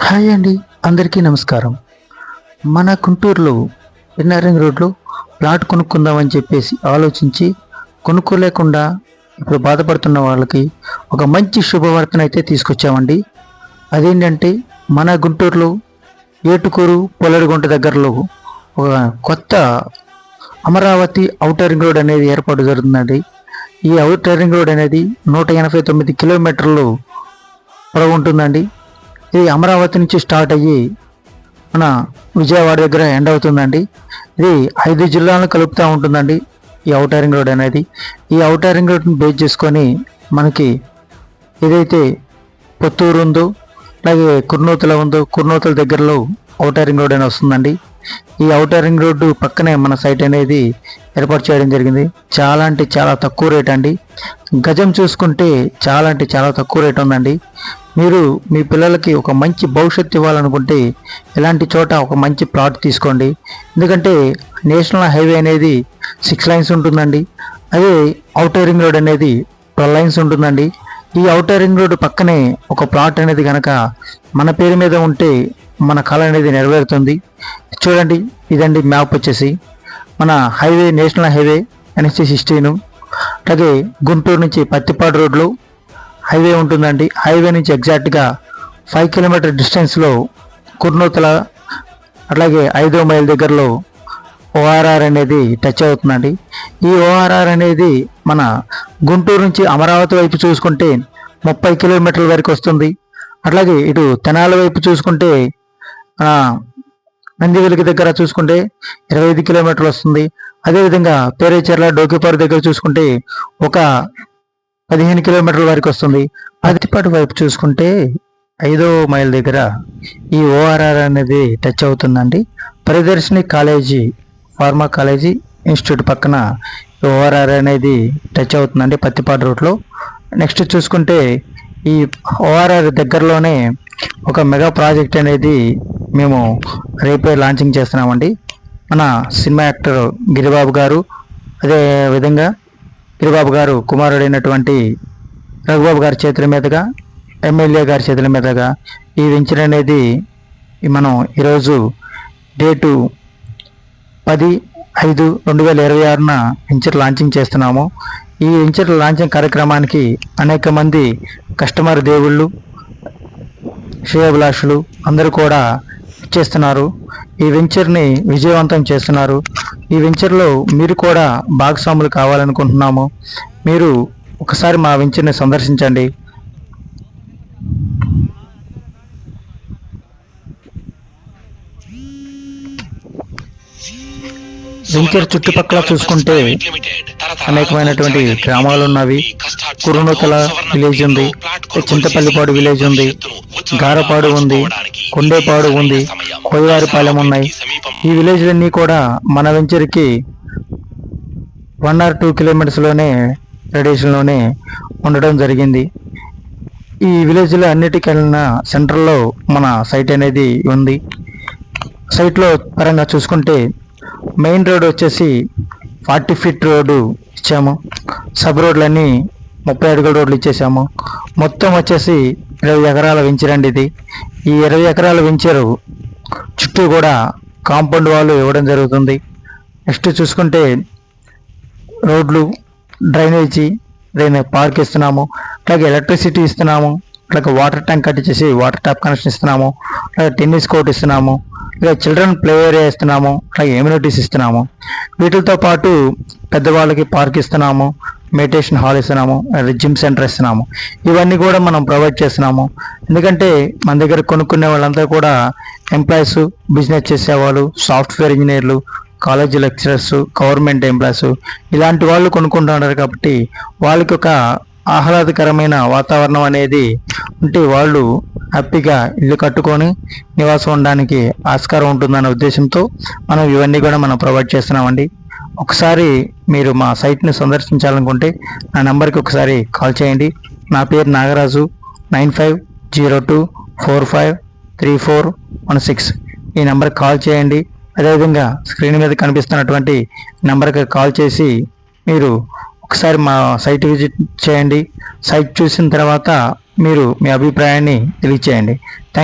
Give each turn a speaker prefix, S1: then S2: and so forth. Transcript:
S1: Hi అండి, అందరికీ నమస్కారం. మన గుంటూరులో ఎన్ఆర్ఎన్ రోడ్లో ప్లాట్ కొనుక్కుందామని చెప్పేసి ఆలోచించి కొనుక్కోలేకుండా ఇప్పుడు బాధపడుతున్న వాళ్ళకి ఒక మంచి శుభవార్తనైతే తీసుకొచ్చామండి. అదేంటంటే మన గుంటూరులో ఏటుకూరు పొల్లడిగుంట దగ్గరలో ఒక కొత్త అమరావతి ఔటర్ రింగ్ రోడ్ అనేది ఏర్పాటు జరుగుతుందండి. ఈ ఔటర్ రింగ్ రోడ్ అనేది 189 కిలోమీటర్లు పొడవు ఉంటుందండి. ఇది అమరావతి నుంచి స్టార్ట్ అయ్యి మన విజయవాడ దగ్గర ఎండ్ అవుతుందండి. ఇది 5 జిల్లాలను కలుపుతూ ఉంటుందండి ఈ ఔటర్ రింగ్ రోడ్ అనేది. ఈ ఔటర్ రింగ్ రోడ్ని బేస్ చేసుకొని మనకి ఏదైతే పొత్తూరు ఉందో, అలాగే కుర్నూతల ఉందో, కుర్నూతల దగ్గరలో ఔటర్ రింగ్ రోడ్ అని వస్తుందండి. ఈ ఔటర్ రింగ్ రోడ్డు పక్కనే మన సైట్ అనేది ఏర్పాటు చేయడం జరిగింది. చాలా అంటే చాలా తక్కువ రేట్ అండి. గజం చూసుకుంటే చాలా అంటే చాలా తక్కువ రేట్ ఉందండి. మీరు మీ పిల్లలకి ఒక మంచి భవిష్యత్తు ఇవ్వాలనుకుంటే ఇలాంటి చోట ఒక మంచి ప్లాట్ తీసుకోండి. ఎందుకంటే నేషనల్ హైవే అనేది 6 లైన్స్ ఉంటుందండి. అదే ఔటర్ రింగ్ రోడ్ అనేది 12 లైన్స్ ఉంటుందండి. ఈ ఔటర్ రింగ్ రోడ్ పక్కనే ఒక ప్లాట్ అనేది కనుక మన పేరు మీద ఉంటే మన కళ అనేది నెరవేరుతుంది. చూడండి, ఇదండి మ్యాప్ వచ్చేసి మన హైవే, నేషనల్ హైవే NH 16. అలాగే గుంటూరు నుంచి పత్తిపాడు రోడ్లో హైవే ఉంటుందండి. హైవే నుంచి ఎగ్జాక్ట్గా 5 కిలోమీటర్ డిస్టెన్స్లో కుర్నూతల, అట్లాగే 5వ మైల్ దగ్గరలో ORR అనేది టచ్ అవుతుందండి. ఈ ORR అనేది మన గుంటూరు నుంచి అమరావతి వైపు చూసుకుంటే 30 కిలోమీటర్ల వరకు వస్తుంది. అట్లాగే ఇటు తెనాలి వైపు చూసుకుంటే నందివెలికి దగ్గర చూసుకుంటే 25 కిలోమీటర్లు వస్తుంది. అదేవిధంగా పేరేచెర్ల, డోకిపాడు దగ్గర చూసుకుంటే ఒక 15 కిలోమీటర్ల వరకు వస్తుంది. పత్తిపాడు వైపు చూసుకుంటే 5వ మైల్ దగ్గర ఈ ORR అనేది టచ్ అవుతుందండి. Priyadarshini college, pharma college institute పక్కన ORR అనేది టచ్ అవుతుందండి పత్తిపాడు రోడ్లో. నెక్స్ట్ చూసుకుంటే ఈ ORR దగ్గరలోనే ఒక మెగా ప్రాజెక్ట్ అనేది మేము రేపే లాంచింగ్ చేస్తున్నామండి. మన సినిమా యాక్టర్ గిరిబాబు గారు, అదే విధంగా గిరిబాబు గారు కుమారుడైనటువంటి రఘుబాబు గారి చేతుల మీదుగా, ఎమ్మెల్యే గారి చేతుల మీదుగా ఈ వెంచర్ అనేది మనం ఈరోజు డేటు 10/5/2026న వెంచర్ లాంచింగ్ చేస్తున్నాము. ఈ వెంచర్ లాంచింగ్ కార్యక్రమానికి అనేక మంది కస్టమర్ దేవుళ్ళు, శ్రేయోభిలాషులు అందరూ కూడా చేస్తున్నారు. ఈ వెంచర్ని విజయవంతం చేస్తున్నారు. ఈ వెంచర్లో మీరు కూడా భాగస్వాములు కావాలనుకుంటున్నాము. మీరు ఒకసారి మా వెంచర్ని సందర్శించండి. వెంచర్ చుట్టుపక్కల చూసుకుంటే అనేకమైనటువంటి గ్రామాలు ఉన్నవి. కురునూతల విలేజ్ ఉంది, చింతపల్లిపాడు విలేజ్ ఉంది, గారపాడు ఉంది, కొండేపాడు ఉంది, కోయవారిపాలెం ఉన్నాయి. ఈ విలేజ్లన్నీ కూడా మన వెంచర్కి 1 or 2 కిలోమీటర్స్లోనే రేడియేషన్లోనే ఉండడం జరిగింది. ఈ విలేజ్లో అన్నిటికన్నా సెంటర్లో మన సైట్ అనేది ఉంది. సైట్లో పరంగా చూసుకుంటే మెయిన్ రోడ్ వచ్చేసి 40 ఫీట్ రోడ్డు ఇచ్చాము. సబ్ రోడ్లన్నీ 30 అడుగుల రోడ్లు ఇచ్చేసాము. మొత్తం వచ్చేసి 20 ఎకరాల వెంచరండి ఇది. ఈ 20 ఎకరాల వెంచరు చుట్టూ కూడా కాంపౌండ్ వాళ్ళు ఇవ్వడం జరుగుతుంది. నెక్స్ట్ చూసుకుంటే రోడ్లు, డ్రైనేజీ, పార్క్ ఇస్తున్నాము. అలాగే ఎలక్ట్రిసిటీ ఇస్తున్నాము. అలాగే వాటర్ ట్యాంక్ కట్టించేసి వాటర్ ట్యాప్ కనెక్షన్ ఇస్తున్నాము. అలాగే టెన్నిస్ కోర్ట్ ఇస్తున్నాము. ఇలా చిల్డ్రన్ ప్లే ఏరియా ఇస్తున్నాము. అలాగే ఎమ్యూనిటీస్ ఇస్తున్నాము. వీటితో పాటు పెద్దవాళ్ళకి పార్క్ ఇస్తున్నాము, మెడిటేషన్ హాల్ ఇస్తున్నాము, జిమ్ సెంటర్ ఇస్తున్నాము. ఇవన్నీ కూడా మనం ప్రొవైడ్ చేస్తున్నాము. ఎందుకంటే మన దగ్గర కొనుక్కునే వాళ్ళంతా కూడా ఎంప్లాయీస్, బిజినెస్ చేసేవాళ్ళు, సాఫ్ట్వేర్ ఇంజనీర్లు, కాలేజీ లెక్చరర్స్, గవర్నమెంట్ ఎంప్లాయీస్, ఇలాంటి వాళ్ళు కొనుక్కుంటున్నారు. కాబట్టి వాళ్ళకి ఒక ఆహ్లాదకరమైన వాతావరణం అనేది ఉంటే వాళ్ళు హ్యాపీగా ఇల్లు కట్టుకొని నివాసం ఉండడానికి ఆస్కారం ఉంటుందనే ఉద్దేశంతో మనం ఇవన్నీ కూడా మనం ప్రొవైడ్ చేస్తున్నామండి. ఒకసారి మీరు మా సైట్ని సందర్శించాలనుకుంటే నా నెంబర్కి ఒకసారి కాల్ చేయండి. నా పేరు నాగరాజు. 9502453416 ఈ నెంబర్కి కాల్ చేయండి. అదేవిధంగా స్క్రీన్ మీద కనిపిస్తున్నటువంటి నెంబర్కి కాల్ చేసి మీరు ఒకసారి మా సైట్ విజిట్ చేయండి. సైట్ చూసిన తర్వాత మీరు మీ అభిప్రాయాన్ని తెలియచేయండి. Thank you.